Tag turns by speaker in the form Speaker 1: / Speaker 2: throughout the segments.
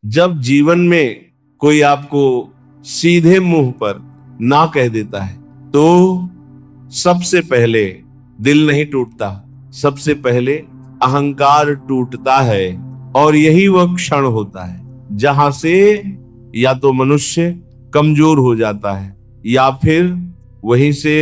Speaker 1: जब जीवन में कोई आपको सीधे मुंह पर ना कह देता है तो सबसे पहले दिल नहीं टूटता, सबसे पहले अहंकार टूटता है। और यही वह क्षण होता है जहां से या तो मनुष्य कमजोर हो जाता है या फिर वहीं से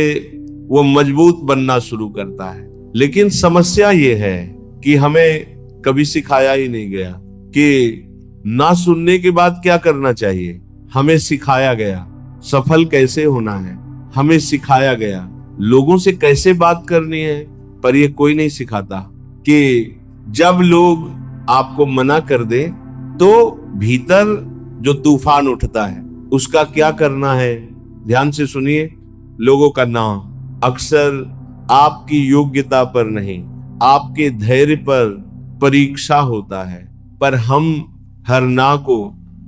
Speaker 1: वो मजबूत बनना शुरू करता है। लेकिन समस्या ये है कि हमें कभी सिखाया ही नहीं गया कि ना सुनने के बाद क्या करना चाहिए। हमें सिखाया गया सफल कैसे होना है, हमें सिखाया गया लोगों से कैसे बात करनी है, पर ये कोई नहीं सिखाता कि जब लोग आपको मना कर दे तो भीतर जो तूफान उठता है उसका क्या करना है। ध्यान से सुनिए, लोगों का ना अक्सर आपकी योग्यता पर नहीं, आपके धैर्य पर परीक्षा होता है। पर हम हर ना को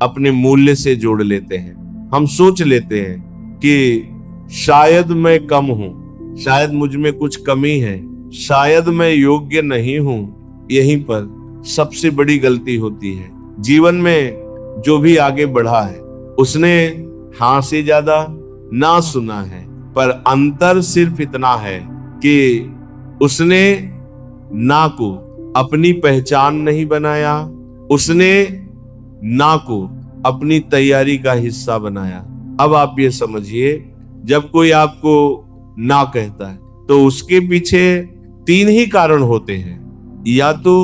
Speaker 1: अपने मूल्य से जोड़ लेते हैं। हम सोच लेते हैं कि शायद मैं कम हूं, शायद मुझ में कुछ कमी है, शायद मैं योग्य नहीं हूं। यहीं पर सबसे बड़ी गलती होती है। जीवन में जो भी आगे बढ़ा है उसने हाँ से ज्यादा ना सुना है, पर अंतर सिर्फ इतना है कि उसने ना को अपनी पहचान नहीं बनाया, उसने ना को अपनी तैयारी का हिस्सा बनाया। अब आप ये समझिए, जब कोई आपको ना कहता है तो उसके पीछे 3 ही कारण होते हैं। या तो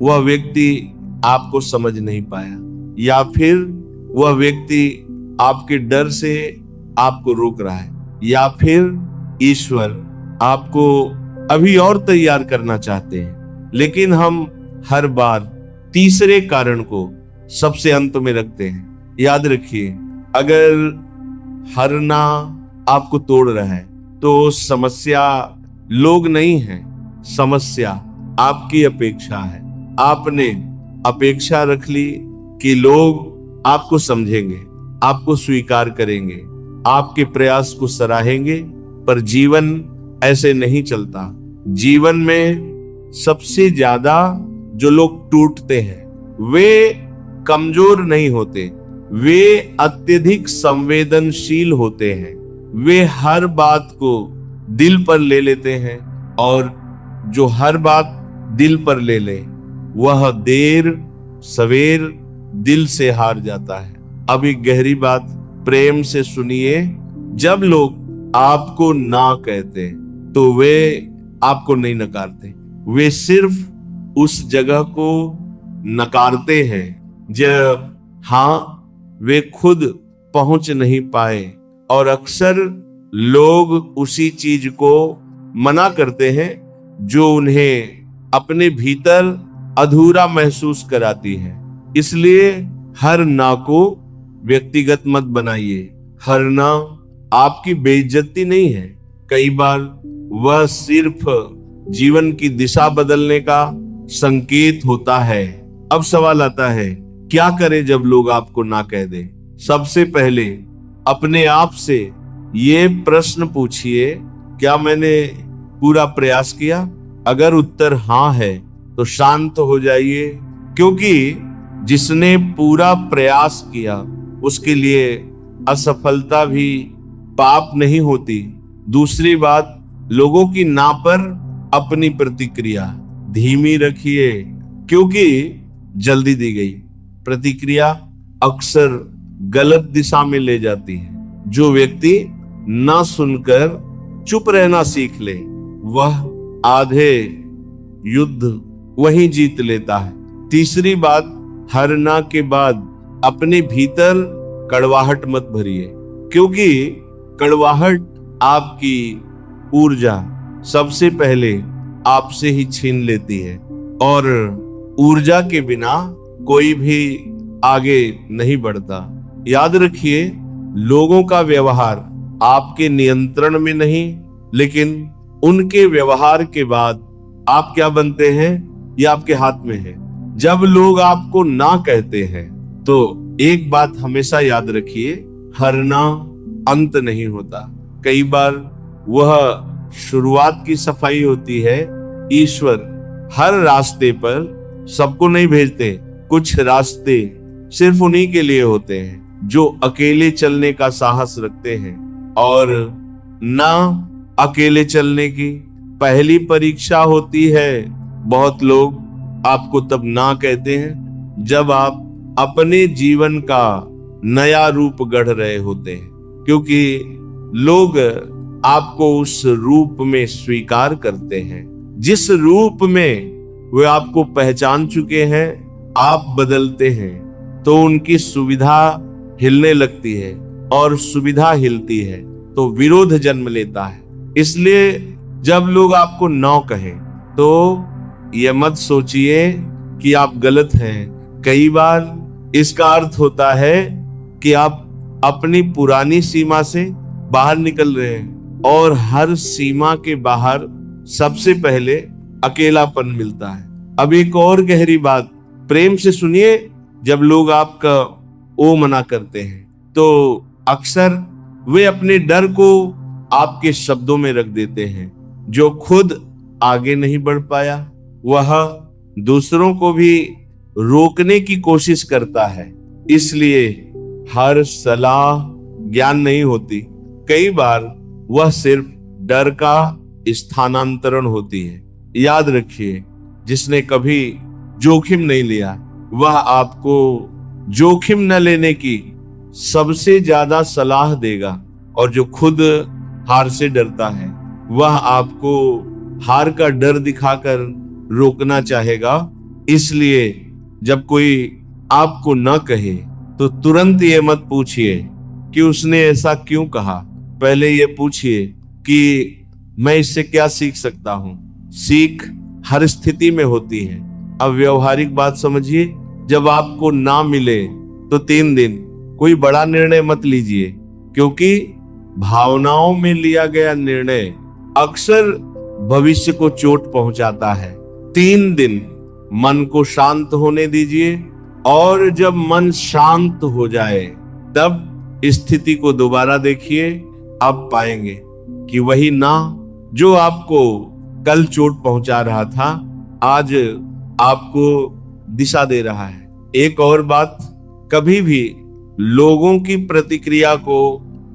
Speaker 1: वह व्यक्ति आपको समझ नहीं पाया, या फिर वह व्यक्ति आपके डर से आपको रोक रहा है, या फिर ईश्वर आपको अभी और तैयार करना चाहते हैं। लेकिन हम हर बार तीसरे कारण को सबसे अंत में रखते हैं। याद रखिए, अगर हर ना आपको तोड़ रहा है तो समस्या लोग नहीं है, समस्या आपकी अपेक्षा है। आपने अपेक्षा रख ली कि लोग आपको समझेंगे, आपको स्वीकार करेंगे, आपके प्रयास को सराहेंगे, पर जीवन ऐसे नहीं चलता। जीवन में सबसे ज्यादा जो लोग टूटते हैं वे कमजोर नहीं होते, वे अत्यधिक संवेदनशील होते हैं। वे हर बात को दिल पर ले लेते हैं, और जो हर बात दिल पर ले ले वह देर सवेर दिल से हार जाता है। अब एक गहरी बात प्रेम से सुनिए, जब लोग आपको ना कहते तो वे आपको नहीं नकारते, वे सिर्फ उस जगह को नकारते हैं जब हाँ वे खुद पहुंच नहीं पाए। और अक्सर लोग उसी चीज को मना करते हैं जो उन्हें अपने भीतर अधूरा महसूस कराती है। इसलिए हर ना को व्यक्तिगत मत बनाइए। हर ना आपकी बेइज्जती नहीं है, कई बार वह सिर्फ जीवन की दिशा बदलने का संकेत होता है। अब सवाल आता है, क्या करें जब लोग आपको ना कह दे। सबसे पहले अपने आप से ये प्रश्न पूछिए, क्या मैंने पूरा प्रयास किया? अगर उत्तर हाँ है तो शांत हो जाइए, क्योंकि जिसने पूरा प्रयास किया उसके लिए असफलता भी पाप नहीं होती। दूसरी बात, लोगों की ना पर अपनी प्रतिक्रिया धीमी रखिए, क्योंकि जल्दी दी गई प्रतिक्रिया अक्सर गलत दिशा में ले जाती है। जो व्यक्ति ना सुनकर चुप रहना सीख ले वह आधे युद्ध वहीं जीत लेता है। तीसरी बात, हर ना के बाद अपने भीतर कड़वाहट मत भरिए, क्योंकि कड़वाहट आपकी ऊर्जा सबसे पहले आपसे ही छीन लेती है, और ऊर्जा के बिना कोई भी आगे नहीं बढ़ता। याद रखिए, लोगों का व्यवहार आपके नियंत्रण में नहीं, लेकिन उनके व्यवहार के बाद आप क्या बनते हैं ये आपके हाथ में है। जब लोग आपको ना कहते हैं तो एक बात हमेशा याद रखिए, हर ना अंत नहीं होता। कई बार वह शुरुआत की सफाई होती है। ईश्वर हर रास्ते पर सबको नहीं भेजते, कुछ रास्ते सिर्फ उन्हीं के लिए होते हैं जो अकेले चलने का साहस रखते हैं। और ना अकेले चलने की पहली परीक्षा होती है। बहुत लोग आपको तब ना कहते हैं जब आप अपने जीवन का नया रूप गढ़ रहे होते हैं, क्योंकि लोग आपको उस रूप में स्वीकार करते हैं जिस रूप में वे आपको पहचान चुके हैं। आप बदलते हैं तो उनकी सुविधा हिलने लगती है, और सुविधा हिलती है तो विरोध जन्म लेता है। इसलिए जब लोग आपको ना कहें तो यह मत सोचिए कि आप गलत हैं। कई बार इसका अर्थ होता है कि आप अपनी पुरानी सीमा से बाहर निकल रहे हैं, और हर सीमा के बाहर सबसे पहले अकेलापन मिलता है। अब एक और गहरी बात प्रेम से सुनिए। जब लोग आपका ओ मना करते हैं तो अक्सर वे अपने डर को आपके शब्दों में रख देते हैं। जो खुद आगे नहीं बढ़ पाया वह दूसरों को भी रोकने की कोशिश करता है। इसलिए हर सलाह ज्ञान नहीं होती, कई बार वह सिर्फ डर का स्थानांतरण होती है। याद रखिए, जिसने कभी जोखिम नहीं लिया वह आपको जोखिम न लेने की सबसे ज्यादा सलाह देगा, और जो खुद हार से डरता है वह आपको हार का डर दिखाकर रोकना चाहेगा। इसलिए जब कोई आपको न कहे तो तुरंत ये मत पूछिए कि उसने ऐसा क्यों कहा। पहले ये पूछिए कि मैं इससे क्या सीख सकता हूं। सीख हर स्थिति में होती है। अब व्यवहारिक बात समझिए, जब आपको ना मिले तो 3 दिन कोई बड़ा निर्णय मत लीजिए, क्योंकि भावनाओं में लिया गया निर्णय अक्सर भविष्य को चोट पहुंचाता है। 3 दिन मन को शांत होने दीजिए, और जब मन शांत हो जाए तब स्थिति को दोबारा देखिए। आप पाएंगे कि वही ना जो आपको कल चोट पहुंचा रहा था आज आपको दिशा दे रहा है। एक और बात, कभी भी लोगों की प्रतिक्रिया को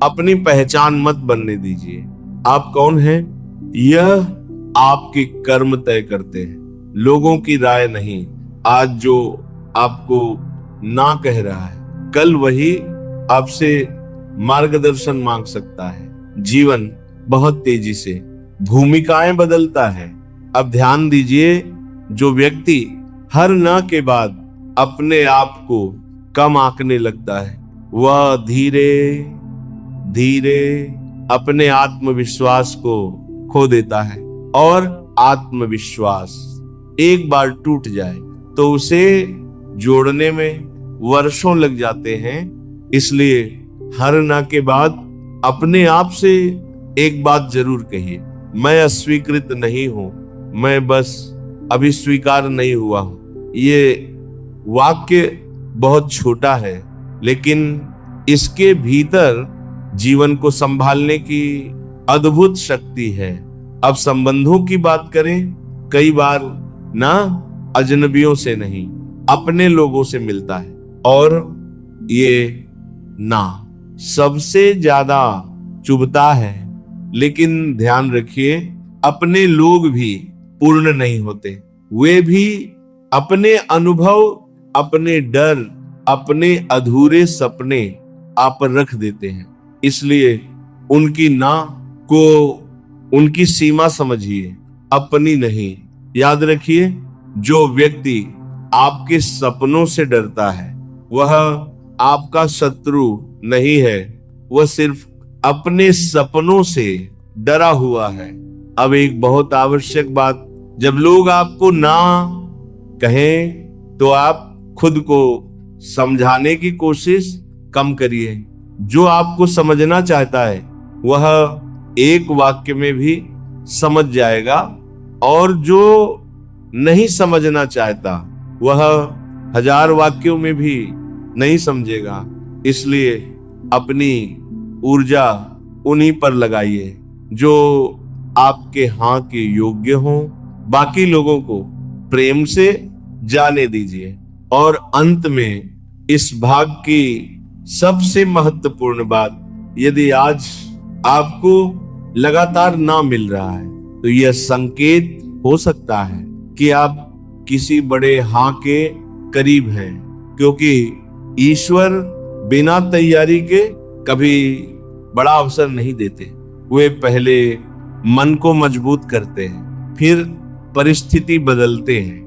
Speaker 1: अपनी पहचान मत बनने दीजिए। आप कौन हैं यह आपके कर्म तय करते हैं, लोगों की राय नहीं। आज जो आपको ना कह रहा है कल वही आपसे मार्गदर्शन मांग सकता है। जीवन बहुत तेजी से भूमिकाएं बदलता है। अब ध्यान दीजिए, जो व्यक्ति हर ना के बाद अपने आप को कम आंकने लगता है वह धीरे धीरे अपने आत्मविश्वास को खो देता है, और आत्मविश्वास एक बार टूट जाए तो उसे जोड़ने में वर्षों लग जाते हैं। इसलिए हर ना के बाद अपने आप से एक बात जरूर कहिए, मैं अस्वीकृत नहीं हूं, मैं बस अभी स्वीकार नहीं हुआ हूं। ये वाक्य बहुत छोटा है, लेकिन इसके भीतर जीवन को संभालने की अद्भुत शक्ति है। अब संबंधों की बात करें, कई बार ना अजनबियों से नहीं अपने लोगों से मिलता है, और ये ना सबसे ज्यादा चुभता है। लेकिन ध्यान रखिए, अपने लोग भी पूर्ण नहीं होते। वे भी अपने अनुभव, अपने डर, अपने अधूरे सपने आप पर रख देते हैं। इसलिए उनकी ना को उनकी सीमा समझिए, अपनी नहीं। याद रखिए, जो व्यक्ति आपके सपनों से डरता है वह आपका शत्रु नहीं है, वह सिर्फ अपने सपनों से डरा हुआ है। अब एक बहुत आवश्यक बात, जब लोग आपको ना कहें तो आप खुद को समझाने की कोशिश कम करिए। जो आपको समझना चाहता है वह एक वाक्य में भी समझ जाएगा, और जो नहीं समझना चाहता वह 1000 वाक्यों में भी नहीं समझेगा। इसलिए अपनी ऊर्जा उन्हीं पर लगाइए जो आपके हाँ के योग्य हों। बाकी लोगों को प्रेम से जाने दीजिए। और अंत में इस भाग की सबसे महत्वपूर्ण बात, यदि आज आपको लगातार ना मिल रहा है तो यह संकेत हो सकता है कि आप किसी बड़े हाँ के करीब हैं, क्योंकि ईश्वर बिना तैयारी के कभी बड़ा अवसर नहीं देते। वे पहले मन को मजबूत करते हैं, फिर परिस्थिति बदलते हैं,